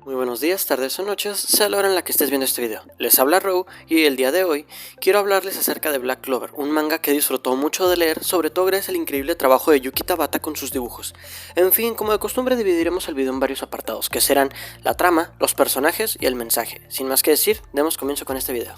Muy buenos días, tardes o noches, sea la hora en la que estés viendo este video. Les habla Row y el día de hoy quiero hablarles acerca de Black Clover, un manga que disfrutó mucho de leer, sobre todo gracias al increíble trabajo de Yuki Tabata con sus dibujos. En fin, como de costumbre dividiremos el video en varios apartados, que serán la trama, los personajes y el mensaje. Sin más que decir, demos comienzo con este video.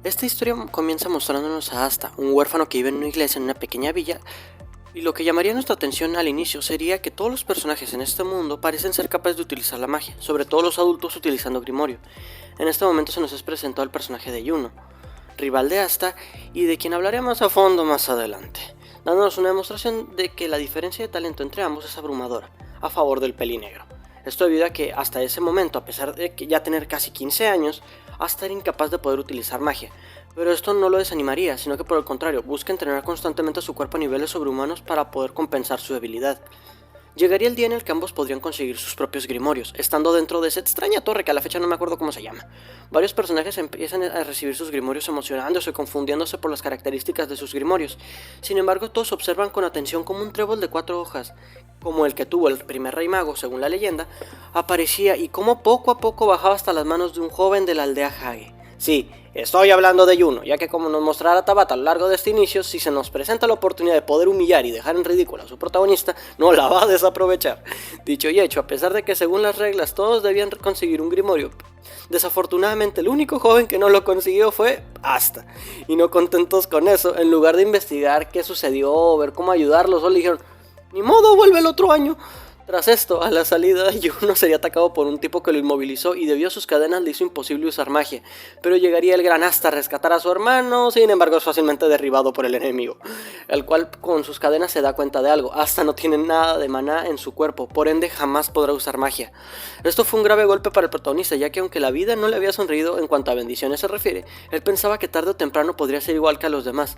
Esta historia comienza mostrándonos a Asta, un huérfano que vive en una iglesia en una pequeña villa, y lo que llamaría nuestra atención al inicio sería que todos los personajes en este mundo parecen ser capaces de utilizar la magia, sobre todo los adultos utilizando Grimorio. En este momento se nos es presentado el personaje de Yuno, rival de Asta y de quien hablaré más a fondo más adelante, dándonos una demostración de que la diferencia de talento entre ambos es abrumadora, a favor del pelinegro. Esto debido a que hasta ese momento, a pesar de que ya tener casi 15 años, Asta era incapaz de poder utilizar magia, pero esto no lo desanimaría, sino que por el contrario, busca entrenar constantemente su cuerpo a niveles sobrehumanos para poder compensar su debilidad. Llegaría el día en el que ambos podrían conseguir sus propios grimorios, estando dentro de esa extraña torre que a la fecha no me acuerdo cómo se llama. Varios personajes empiezan a recibir sus grimorios emocionándose, confundiéndose por las características de sus grimorios. Sin embargo, todos observan con atención cómo un trébol de 4 hojas, como el que tuvo el primer rey mago según la leyenda, aparecía y cómo poco a poco bajaba hasta las manos de un joven de la aldea Hage. Sí, estoy hablando de Yuno, ya que como nos mostrará Tabata a lo largo de este inicio, si se nos presenta la oportunidad de poder humillar y dejar en ridículo a su protagonista, no la va a desaprovechar. Dicho y hecho, a pesar de que según las reglas todos debían conseguir un grimorio, desafortunadamente el único joven que no lo consiguió fue Asta. Y no contentos con eso, en lugar de investigar qué sucedió o ver cómo ayudarlos, solo dijeron, ni modo, vuelve el otro año. Tras esto, a la salida, Yuno sería atacado por un tipo que lo inmovilizó y debido a sus cadenas le hizo imposible usar magia, pero llegaría el gran Asta a rescatar a su hermano, sin embargo es fácilmente derribado por el enemigo, el cual con sus cadenas se da cuenta de algo: Asta no tiene nada de maná en su cuerpo, por ende jamás podrá usar magia. Esto fue un grave golpe para el protagonista, ya que aunque la vida no le había sonreído en cuanto a bendiciones se refiere, él pensaba que tarde o temprano podría ser igual que a los demás,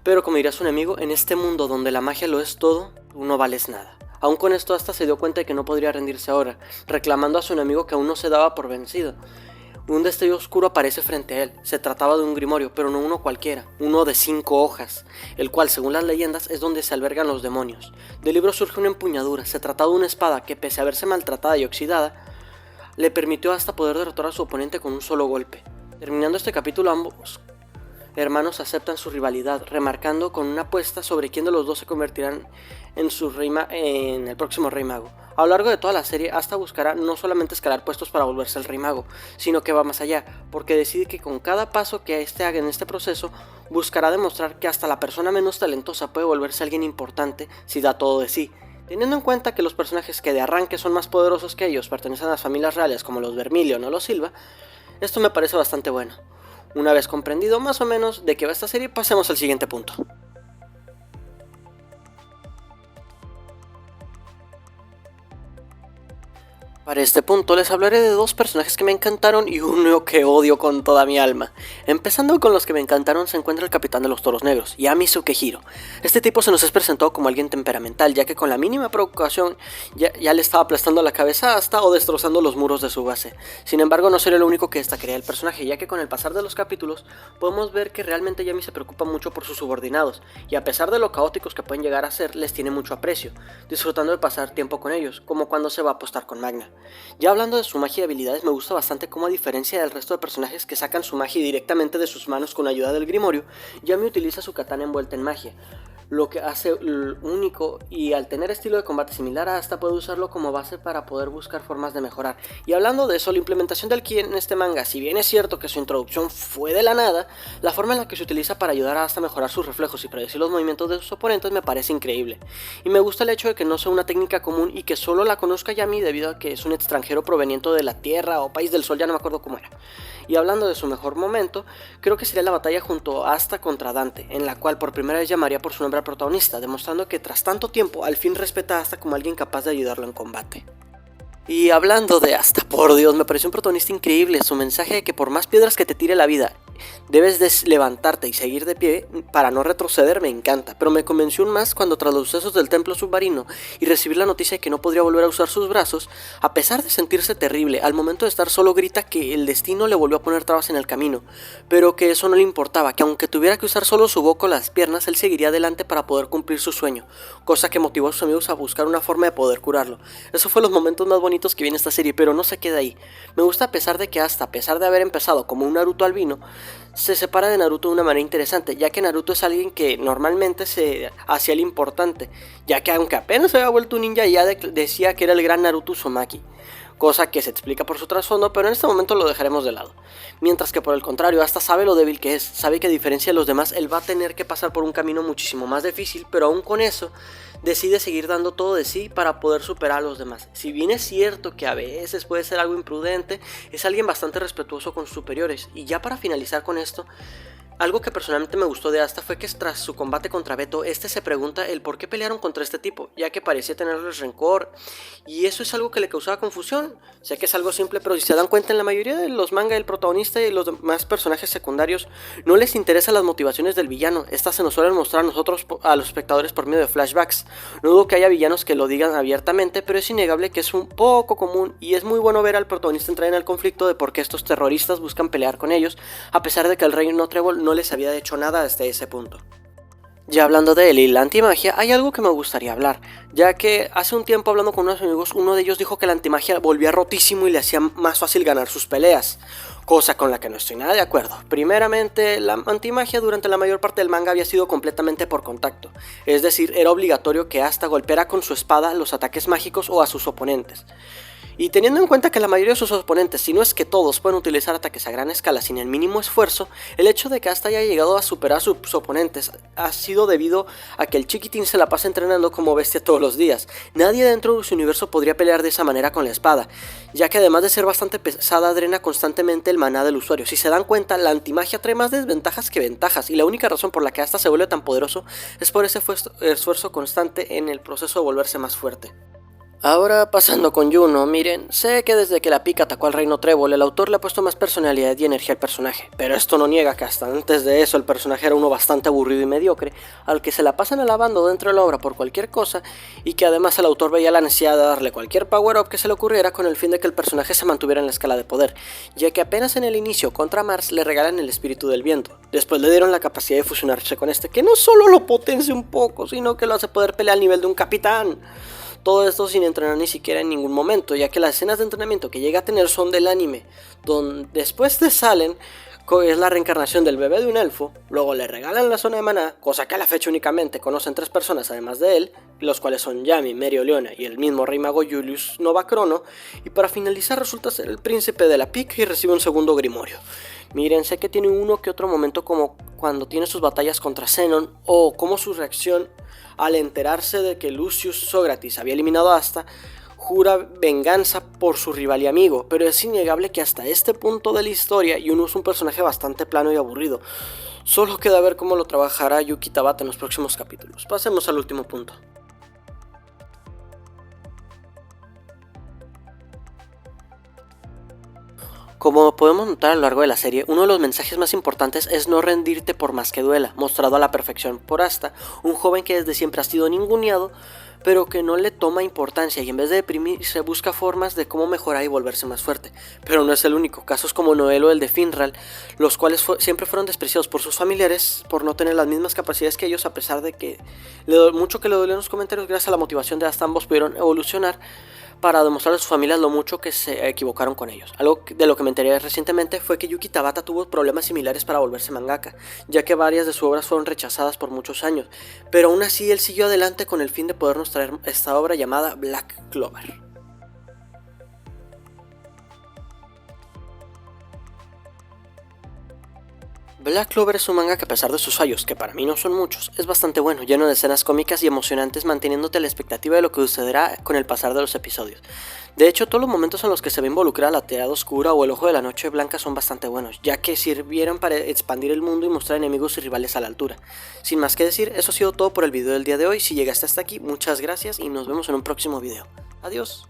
pero como diría su enemigo, en este mundo donde la magia lo es todo, tú no vales nada. Aún con esto, Asta se dio cuenta de que no podría rendirse ahora, reclamando a su enemigo que aún no se daba por vencido. Un destello oscuro aparece frente a él. Se trataba de un grimorio, pero no uno cualquiera, uno de 5 hojas, el cual, según las leyendas, es donde se albergan los demonios. Del libro surge una empuñadura. Se trataba de una espada que, pese a verse maltratada y oxidada, le permitió hasta poder derrotar a su oponente con un solo golpe. Terminando este capítulo, ambos hermanos aceptan su rivalidad, remarcando con una apuesta sobre quién de los dos se convertirán en el próximo Rey Mago. A lo largo de toda la serie, Asta buscará no solamente escalar puestos para volverse el Rey Mago, sino que va más allá, porque decide que con cada paso que éste haga en este proceso, buscará demostrar que hasta la persona menos talentosa puede volverse alguien importante si da todo de sí. Teniendo en cuenta que los personajes que de arranque son más poderosos que ellos pertenecen a las familias reales como los Vermilion o los Silva, esto me parece bastante bueno. Una vez comprendido más o menos de qué va esta serie, pasemos al siguiente punto. Para este punto les hablaré de 2 personajes que me encantaron y uno que odio con toda mi alma. Empezando con los que me encantaron se encuentra el capitán de los toros negros, Yami Tsukehiro. Este tipo se nos es presentado como alguien temperamental, ya que con la mínima provocación ya le estaba aplastando la cabeza hasta o destrozando los muros de su base. Sin embargo, no sería lo único que destacaría el personaje, ya que con el pasar de los capítulos podemos ver que realmente Yami se preocupa mucho por sus subordinados, y a pesar de lo caóticos que pueden llegar a ser, les tiene mucho aprecio, disfrutando de pasar tiempo con ellos, como cuando se va a apostar con Magna. Ya hablando de su magia y habilidades, me gusta bastante cómo, a diferencia del resto de personajes que sacan su magia directamente de sus manos con ayuda del grimorio, Yami utiliza su katana envuelta en magia, lo que hace único, y al tener estilo de combate similar a Asta puede usarlo como base para poder buscar formas de mejorar. Y hablando de eso, la implementación del ki en este manga, si bien es cierto que su introducción fue de la nada, la forma en la que se utiliza para ayudar a Asta a mejorar sus reflejos y predecir los movimientos de sus oponentes me parece increíble. Y me gusta el hecho de que no sea una técnica común y que solo la conozca Yami debido a que es un extranjero proveniente de la Tierra o País del Sol, ya no me acuerdo cómo era. Y hablando de su mejor momento, creo que sería la batalla junto a Asta contra Dante, en la cual por primera vez llamaría por su nombre al protagonista, demostrando que tras tanto tiempo al fin respeta a Asta como alguien capaz de ayudarlo en combate. Y hablando de Asta, por Dios, me pareció un protagonista increíble. Su mensaje de que por más piedras que te tire la vida, debes de levantarte y seguir de pie para no retroceder me encanta, pero me convenció aún más cuando tras los sucesos del templo submarino y recibir la noticia de que no podría volver a usar sus brazos, a pesar de sentirse terrible, al momento de estar solo grita que el destino le volvió a poner trabas en el camino, pero que eso no le importaba, que aunque tuviera que usar solo su boca o las piernas, él seguiría adelante para poder cumplir su sueño, cosa que motivó a sus amigos a buscar una forma de poder curarlo. Eso fue los momentos más bonitos que vi en esta serie, pero no se queda ahí. Me gusta a pesar de que Asta, a pesar de haber empezado como un Naruto albino, se separa de Naruto de una manera interesante, ya que Naruto es alguien que normalmente se hacía el importante, ya que aunque apenas se había vuelto un ninja ya decía que era el gran Naruto Uzumaki, cosa que se explica por su trasfondo, pero en este momento lo dejaremos de lado. Mientras que por el contrario, Asta sabe lo débil que es, sabe que a diferencia de los demás, él va a tener que pasar por un camino muchísimo más difícil, pero aún con eso, decide seguir dando todo de sí para poder superar a los demás. Si bien es cierto que a veces puede ser algo imprudente, es alguien bastante respetuoso con sus superiores. Y ya para finalizar con esto, algo que personalmente me gustó de Asta fue que tras su combate contra Beto, se pregunta el por qué pelearon contra este tipo, ya que parecía tenerles rencor, y eso es algo que le causaba confusión. Sé que es algo simple, pero si se dan cuenta, en la mayoría de los manga el protagonista y los demás personajes secundarios no les interesan las motivaciones del villano. Estas se nos suelen mostrar a nosotros, a los espectadores, por medio de flashbacks. No dudo que haya villanos que lo digan abiertamente, pero es innegable que es un poco común, y es muy bueno ver al protagonista entrar en el conflicto de por qué estos terroristas buscan pelear con ellos, a pesar de que el rey Trébol no les había hecho nada hasta ese punto. Ya hablando de él y la antimagia, hay algo que me gustaría hablar, ya que hace un tiempo hablando con unos amigos, uno de ellos dijo que la antimagia volvía rotísimo y le hacía más fácil ganar sus peleas, cosa con la que no estoy nada de acuerdo. Primeramente, la antimagia durante la mayor parte del manga había sido completamente por contacto, es decir, era obligatorio que Asta golpeara con su espada los ataques mágicos o a sus oponentes. Y teniendo en cuenta que la mayoría de sus oponentes, si no es que todos, pueden utilizar ataques a gran escala sin el mínimo esfuerzo, el hecho de que Asta haya llegado a superar a sus oponentes ha sido debido a que el chiquitín se la pasa entrenando como bestia todos los días. Nadie dentro de su universo podría pelear de esa manera con la espada, ya que además de ser bastante pesada, drena constantemente el maná del usuario. Si se dan cuenta, la antimagia trae más desventajas que ventajas, y la única razón por la que Asta se vuelve tan poderoso es por ese esfuerzo constante en el proceso de volverse más fuerte. Ahora pasando con Yuno, miren, sé que desde que la pica atacó al Reino Trébol, el autor le ha puesto más personalidad y energía al personaje, pero esto no niega que hasta antes de eso el personaje era uno bastante aburrido y mediocre, al que se la pasan alabando dentro de la obra por cualquier cosa, y que además el autor veía la necesidad de darle cualquier power-up que se le ocurriera con el fin de que el personaje se mantuviera en la escala de poder, ya que apenas en el inicio contra Mars le regalan el espíritu del viento, después le dieron la capacidad de fusionarse con que no solo lo potencia un poco, sino que lo hace poder pelear al nivel de un capitán. Todo esto sin entrenar ni siquiera en ningún momento, ya que las escenas de entrenamiento que llega a tener son del anime, donde después de Salen es la reencarnación del bebé de un elfo, luego le regalan la zona de maná, cosa que a la fecha únicamente conocen 3 personas además de él, los cuales son Yami, Mereoleona y el mismo rey mago Julius Novacrono, y para finalizar resulta ser el príncipe de la pica y recibe un segundo grimorio. Miren, sé que tiene uno que otro momento como cuando tiene sus batallas contra Zenon, o como su reacción al enterarse de que Lucius Sócrates había eliminado a Asta, jura venganza por su rival y amigo, pero es innegable que hasta este punto de la historia Yuno es un personaje bastante plano y aburrido. Solo queda ver cómo lo trabajará Yuki Tabata en los próximos capítulos. Pasemos al último punto. Como podemos notar a lo largo de la serie, uno de los mensajes más importantes es no rendirte por más que duela, mostrado a la perfección por Asta, un joven que desde siempre ha sido ninguneado, pero que no le toma importancia y en vez de deprimirse busca formas de cómo mejorar y volverse más fuerte. Pero no es el único, casos como Noel o el de Finral, los cuales siempre fueron despreciados por sus familiares por no tener las mismas capacidades que ellos, a pesar de que mucho que le dolieron los comentarios, gracias a la motivación de Asta ambos pudieron evolucionar para demostrar a sus familias lo mucho que se equivocaron con ellos. Algo de lo que me enteré recientemente fue que Yuki Tabata tuvo problemas similares para volverse mangaka, ya que varias de sus obras fueron rechazadas por muchos años, pero aún así él siguió adelante con el fin de podernos traer esta obra llamada Black Clover. Black Clover es un manga que, a pesar de sus fallos, que para mí no son muchos, es bastante bueno, lleno de escenas cómicas y emocionantes, manteniéndote a la expectativa de lo que sucederá con el pasar de los episodios. De hecho, todos los momentos en los que se ve involucrada la Tirada Oscura o el Ojo de la Noche Blanca son bastante buenos, ya que sirvieron para expandir el mundo y mostrar enemigos y rivales a la altura. Sin más que decir, eso ha sido todo por el video del día de hoy. Si llegaste hasta aquí, muchas gracias y nos vemos en un próximo video. Adiós.